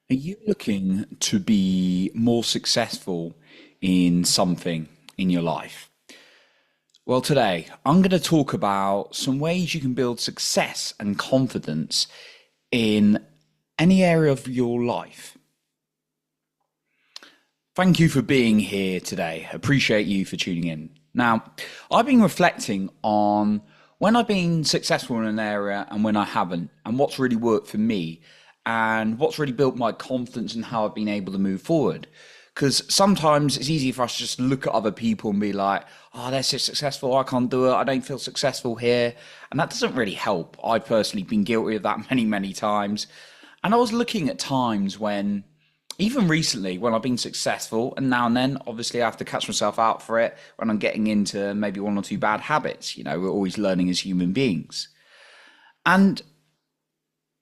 Are you looking to be more successful in something in your life? Well, today I'm going to talk about some ways you can build success and confidence in any area of your life. Thank you for being here today. Appreciate you for tuning in. Now, I've been reflecting on when I've been successful in an area and when I haven't, and what's really worked for me, and what's really built my confidence and how I've been able to move forward. Because sometimes it's easy for us to just look at other people and be like, oh, they're so successful, I can't do it, I don't feel successful here. And that doesn't really help. I've personally been guilty of that many, many times. And I was looking at times when, even recently, when I've been successful, and now and then, obviously, I have to catch myself out for it when I'm getting into maybe one or two bad habits. You know, we're always learning as human beings. And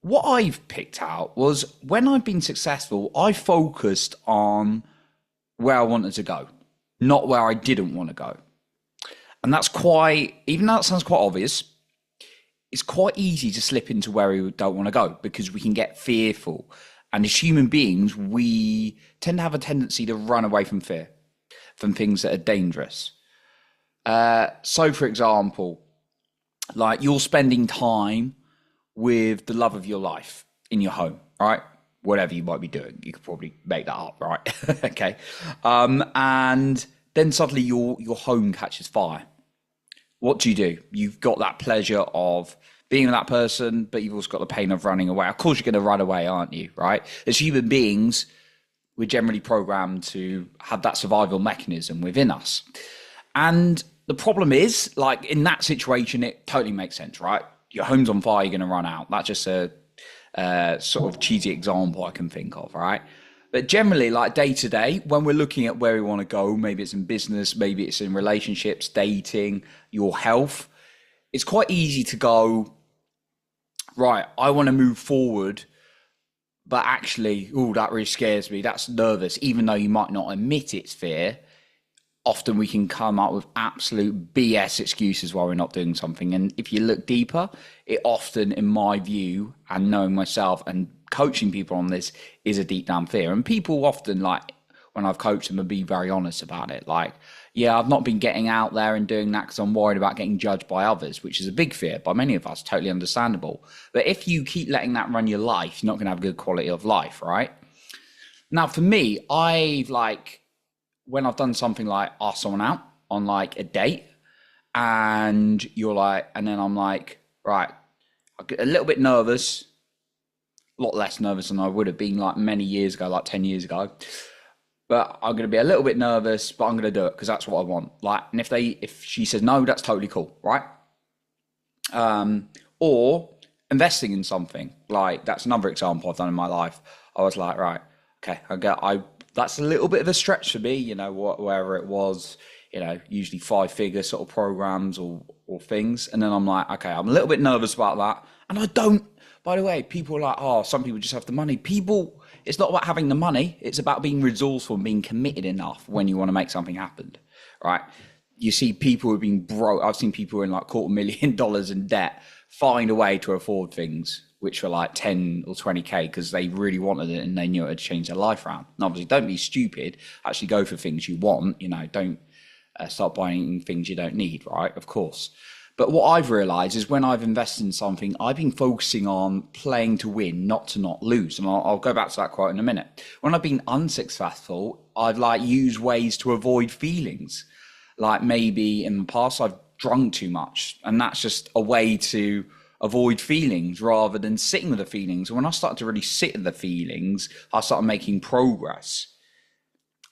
what I've picked out was when I've been successful, I focused on where I wanted to go, not where I didn't want to go. And that's quite, even though that sounds quite obvious, it's quite easy to slip into where we don't want to go because we can get fearful. And as human beings, we tend to have a tendency to run away from fear, from things that are dangerous. So, for example, like you're spending time with the love of your life in your home, right? Whatever you might be doing, you could probably make that up, right? Okay. And then suddenly your home catches fire. What do? You've got that pleasure of being with that person, but you've also got the pain of running away. Of course, you're going to run away, aren't you? Right? As human beings, we're generally programmed to have that survival mechanism within us. And the problem is, like in that situation, it totally makes sense, right? Your home's on fire, you're going to run out. That's just a sort of cheesy example I can think of, right? But generally, like day to day, when we're looking at where we want to go, maybe it's in business, maybe it's in relationships, dating, your health, it's quite easy to go, right, I want to move forward, but actually, oh, that really scares me. That's nervous. Even though you might not admit it's fear, often we can come up with absolute BS excuses why we're not doing something. And if you look deeper, it often, in my view, and knowing myself and coaching people on this, is a deep down fear. And people often, like, when I've coached them, will be very honest about it. Like, yeah, I've not been getting out there and doing that because I'm worried about getting judged by others, which is a big fear by many of us, totally understandable. But if you keep letting that run your life, you're not going to have a good quality of life, right? Now, for me, when I've done something like ask someone out on like a date and you're like, and then I'm like, right, I get a little bit nervous, a lot less nervous than I would have been like many years ago, like 10 years ago. But I'm going to be a little bit nervous, but I'm going to do it because that's what I want. Like, and if she says no, that's totally cool, right? Or investing in something, like that's another example I've done in my life. I was like, right, okay, that's a little bit of a stretch for me, you know, wherever it was, you know, usually 5-figure sort of programs or things. And then I'm like, okay, I'm a little bit nervous about that. And I don't, by the way, people are like, oh, some people just have the money. People, it's not about having the money. It's about being resourceful and being committed enough when you want to make something happen, right? You see people who've been broke. I've seen people in like $250,000 in debt find a way to afford things which were like 10 or 20K because they really wanted it and they knew it would change their life around. And obviously, don't be stupid. Actually go for things you want. You know, don't start buying things you don't need, right? Of course. But what I've realized is when I've invested in something, I've been focusing on playing to win, not to not lose. And I'll go back to that quote in a minute. When I've been unsuccessful, I've like used ways to avoid feelings. Like maybe in the past, I've drunk too much. And that's just a way to avoid feelings rather than sitting with the feelings. And when I started to really sit with the feelings, I started making progress.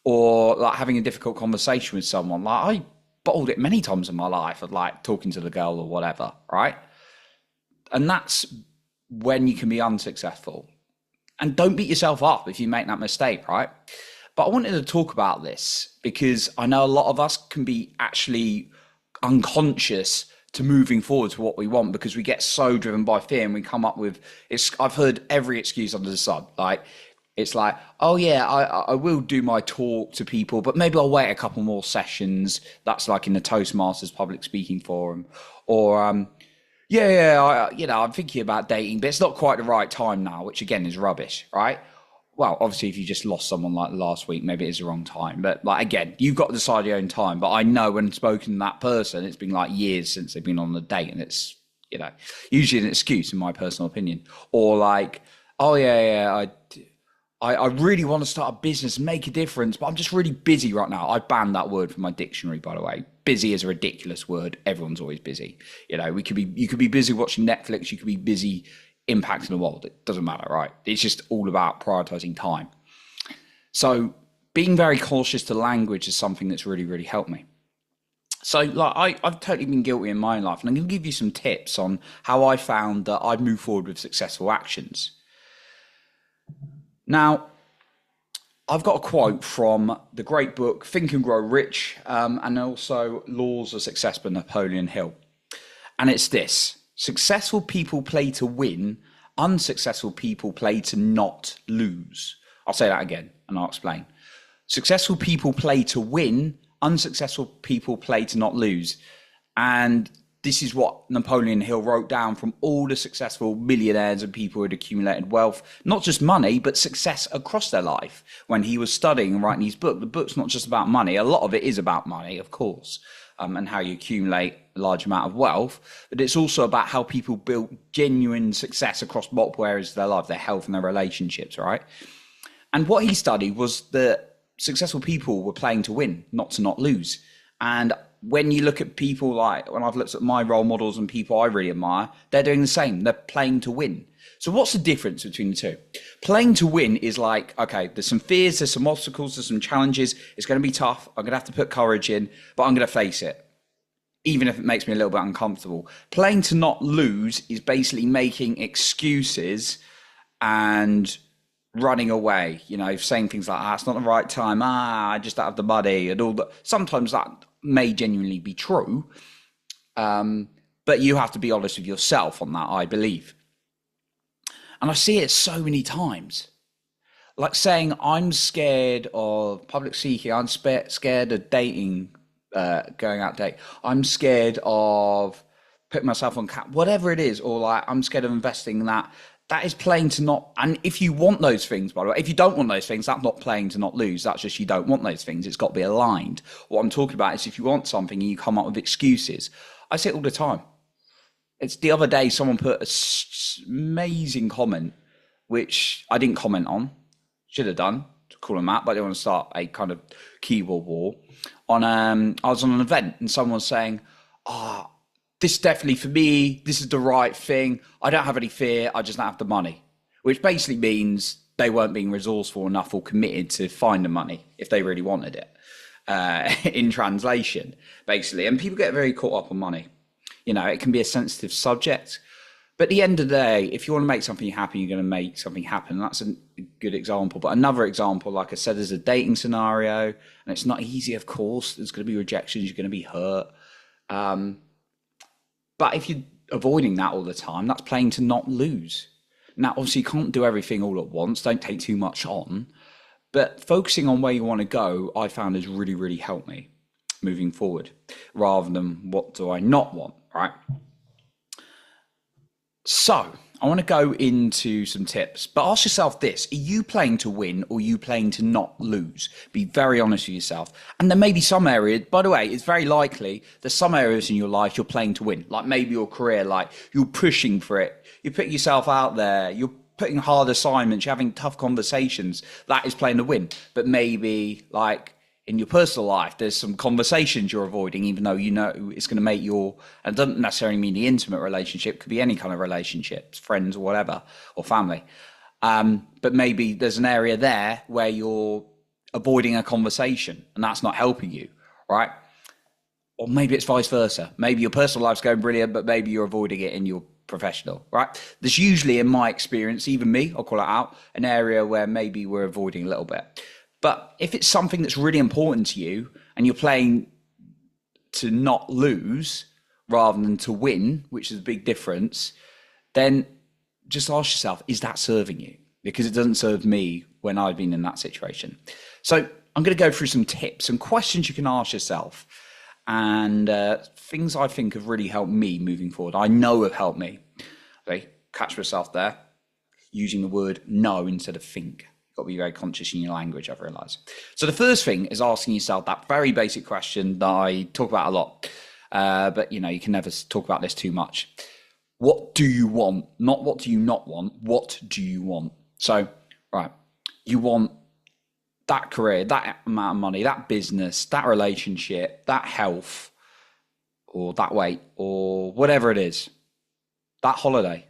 Or like having a difficult conversation with someone. Like I bottled it many times in my life of like talking to the girl or whatever, right? And that's when you can be unsuccessful. And don't beat yourself up if you make that mistake, right? But I wanted to talk about this because I know a lot of us can be actually unconscious to moving forward to what we want because we get so driven by fear and we come up with, I've heard every excuse under the sun. Like, it's like, oh yeah, I will do my talk to people, but maybe I'll wait a couple more sessions. That's like in the Toastmasters public speaking forum. Or, I'm thinking about dating, but it's not quite the right time now, which again is rubbish, right? well, obviously, if you just lost someone like last week, maybe it's the wrong time. But like again, you've got to decide your own time. But I know when spoken to that person, it's been like years since they've been on a date, and it's usually an excuse, in my personal opinion, or like, oh I really want to start a business, make a difference, but I'm just really busy right now. I banned that word from my dictionary, by the way. Busy is a ridiculous word. Everyone's always busy. You could be busy watching Netflix. You could be busy impacting the world. It doesn't matter, right? It's just all about prioritizing time. So being very cautious to language is something that's really, really helped me. So like I've totally been guilty in my own life, and I'm going to give you some tips on how I found that I've moved forward with successful actions. Now, I've got a quote from the great book Think and Grow Rich, and also Laws of Success by Napoleon Hill. And it's this: successful people play to win, unsuccessful people play to not lose. I'll say that again and I'll explain. Successful people play to win, unsuccessful people play to not lose. And this is what Napoleon Hill wrote down from all the successful millionaires and people who had accumulated wealth, not just money, but success across their life. When he was studying and writing his book, the book's not just about money. A lot of it is about money, of course, and how you accumulate a large amount of wealth. But it's also about how people build genuine success across multiple areas of their life, their health and their relationships, right? And what he studied was that successful people were playing to win, not to not lose. And when you look at people, like when I've looked at my role models and people I really admire, they're doing the same. They're playing to win. So what's the difference between the two? Playing to win is like, okay, there's some fears, there's some obstacles, there's some challenges. It's going to be tough. I'm going to have to put courage in, but I'm going to face it, even if it makes me a little bit uncomfortable. Playing to not lose is basically making excuses and running away, saying things like, it's not the right time. I just don't have the money and all that. Sometimes that may genuinely be true. But you have to be honest with yourself on that, I believe. And I see it so many times. Like saying, I'm scared of public speaking. I'm scared of dating, going out date. I'm scared of putting myself on cap, whatever it is. Or like, I'm scared of investing in that. That is playing to not, and if you want those things, by the way, if you don't want those things, that's not playing to not lose. That's just you don't want those things. It's got to be aligned. What I'm talking about is if you want something and you come up with excuses. I say it all the time. It's the other day, someone put an amazing comment, which I didn't comment on. Should have done to call them out, but I didn't want to start a kind of keyboard war. I was on an event and someone was saying, this is definitely for me. This is the right thing. I don't have any fear. I just don't have the money, which basically means they weren't being resourceful enough or committed to find the money if they really wanted it, in translation, basically. And people get very caught up on money. It can be a sensitive subject. But at the end of the day, if you want to make something happen, you're going to make something happen. That's a good example. But another example, like I said, is a dating scenario. And it's not easy, of course. There's going to be rejections. You're going to be hurt. But if you're avoiding that all the time, that's playing to not lose. Now, obviously, you can't do everything all at once. Don't take too much on. But focusing on where you want to go, I found has really, really helped me moving forward, rather than what do I not want, right? So I want to go into some tips, but ask yourself this: are you playing to win or are you playing to not lose? Be very honest with yourself. And there may be some areas, by the way, it's very likely there's some areas in your life you're playing to win, like maybe your career, like you're pushing for it. You're putting yourself out there. You're putting hard assignments. You're having tough conversations. That is playing to win. But maybe like in your personal life, there's some conversations you're avoiding, even though it's going to make and it doesn't necessarily mean the intimate relationship, it could be any kind of relationships, friends or whatever, or family. But maybe there's an area there where you're avoiding a conversation and that's not helping you, right? Or maybe it's vice versa. Maybe your personal life's going brilliant, but maybe you're avoiding it in your professional, right? There's usually, in my experience, even me, I'll call it out, an area where maybe we're avoiding a little bit. But if it's something that's really important to you and you're playing to not lose rather than to win, which is a big difference, then just ask yourself, is that serving you? Because it doesn't serve me when I've been in that situation. So I'm going to go through some tips and questions you can ask yourself, and things I think have really helped me moving forward. I know have helped me. Okay, catch myself there, using the word know instead of think. You've got to be very conscious in your language, I've realized. So the first thing is asking yourself that very basic question that I talk about a lot. But you know, you can never talk about this too much. What do you want? Not what do you not want? What do you want? So, right, you want that career, that amount of money, that business, that relationship, that health, or that weight, or whatever it is, that holiday,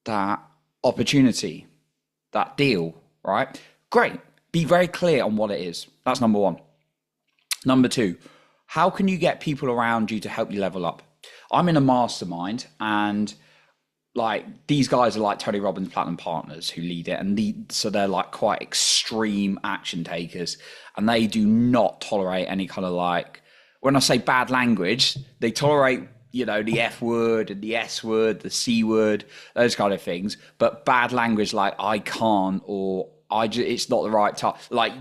that opportunity, that deal, right? Great. Be very clear on what it is. That's number one. Number two, how can you get people around you to help you level up? I'm in a mastermind, and like these guys are like Tony Robbins Platinum Partners who lead it, and so they're like quite extreme action takers, and they do not tolerate any kind of like, when I say bad language, they tolerate, you know, the F word and the S word, the C word, those kind of things, but bad language like I can't, or it's not the right time. Like,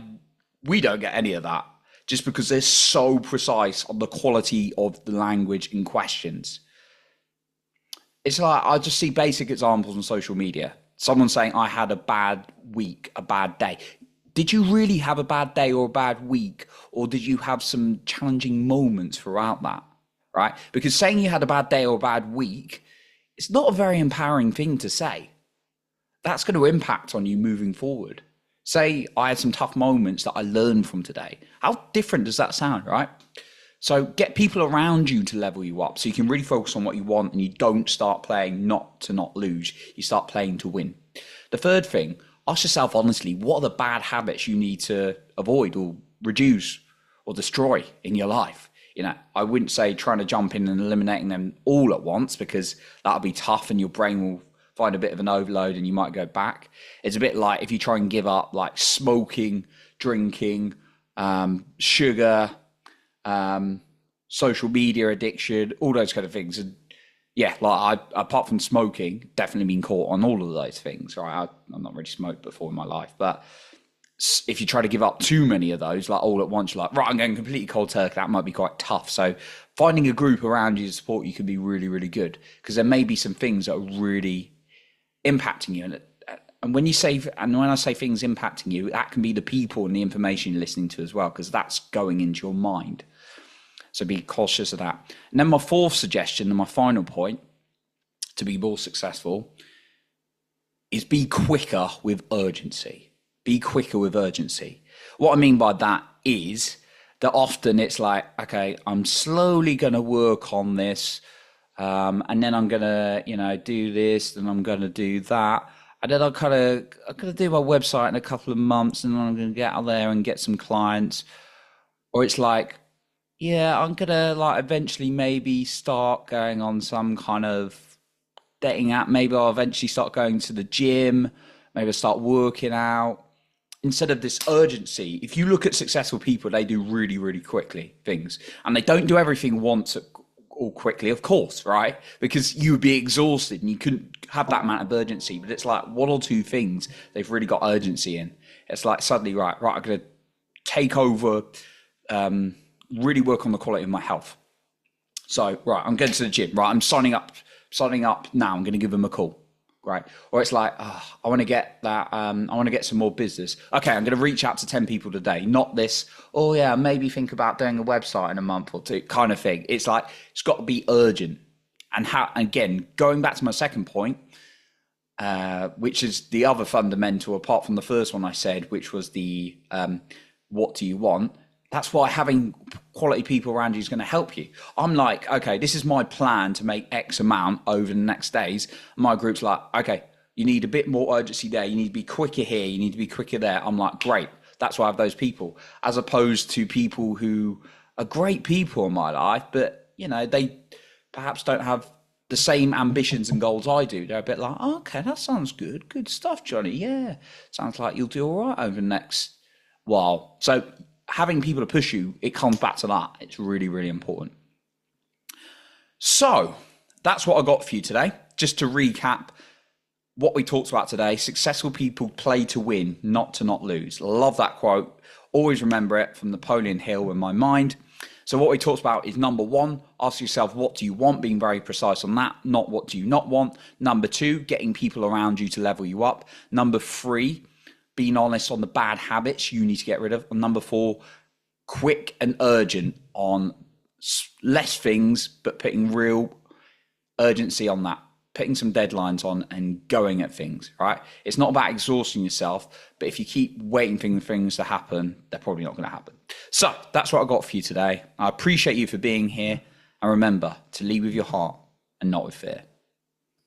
we don't get any of that, just because they're so precise on the quality of the language in questions. It's like, I just see basic examples on social media. Someone saying, I had a bad week, a bad day. Did you really have a bad day or a bad week? Or did you have some challenging moments throughout that, right? Because saying you had a bad day or a bad week, it's not a very empowering thing to say. That's going to impact on you moving forward. Say, I had some tough moments that I learned from today. How different does that sound, right? So get people around you to level you up so you can really focus on what you want, and you don't start playing not to not lose. You start playing to win. The third thing, ask yourself honestly, what are the bad habits you need to avoid or reduce or destroy in your life? You know, I wouldn't say trying to jump in and eliminating them all at once, because that'll be tough and your brain will find a bit of an overload and you might go back. It's a bit like if you try and give up like smoking, drinking, sugar, social media addiction, all those kind of things. And yeah, like apart from smoking, definitely been caught on all of those things, right? I've not really smoked before in my life, but if you try to give up too many of those, like all at once, you're like, right, I'm going completely cold turkey. That might be quite tough. So finding a group around you to support you can be really, really good, because there may be some things that are really impacting you. And when I say things impacting you, that can be the people and the information you're listening to as well, because that's going into your mind. So be cautious of that. And then my fourth suggestion and my final point to be more successful is be quicker with urgency. Be quicker with urgency. What I mean by that is that often it's like, okay, I'm slowly going to work on this, and then I'm going to, you know, do this, and I'm going to do that. And then I'm going to do my website in a couple of months, and then I'm going to get out there and get some clients. Or it's like, yeah, I'm going to like eventually maybe start going on some kind of dating app. Maybe I'll eventually start going to the gym. Maybe I'll start working out. Instead of this urgency, if you look at successful people, they do really, really quickly things. And they don't do everything once or quickly, of course, right? Because you would be exhausted and you couldn't have that amount of urgency. But it's like one or two things they've really got urgency in. It's like suddenly, right, I'm going to take over, really work on the quality of my health. So, right, I'm going to the gym, right? I'm signing up now. I'm going to give them a call. Right. Or it's like, oh, I want to get that. I want to get some more business. Okay, I'm going to reach out to 10 people today. Not this, oh yeah, maybe think about doing a website in a month or two kind of thing. It's like, it's got to be urgent. And how, again, going back to my second point, which is the other fundamental, apart from the first one I said, which was the what do you want? That's why having quality people around you is going to help you. I'm like, okay, this is my plan to make X amount over the next days. My group's like, okay, you need a bit more urgency there. You need to be quicker here. You need to be quicker there. I'm like, great. That's why I have those people, as opposed to people who are great people in my life, but you know, they perhaps don't have the same ambitions and goals I do. They're a bit like, oh, okay, that sounds good. Good stuff, Johnny. Yeah. Sounds like you'll do all right over the next while. So having people to push you, it comes back to that. It's really, really important. So that's what I got for you today. Just to recap what we talked about today, successful people play to win, not to not lose. Love that quote. Always remember it, from Napoleon Hill in my mind. So what we talked about is, number one, ask yourself, what do you want? Being very precise on that, not what do you not want. Number two, getting people around you to level you up. Number three, being honest on the bad habits you need to get rid of. And number 4, quick and urgent on less things, but putting real urgency on that, putting some deadlines on and going at things, right? It's not about exhausting yourself, but if you keep waiting for things to happen, they're probably not going to happen. So that's what I got for you today. I appreciate you for being here. And remember to lead with your heart and not with fear.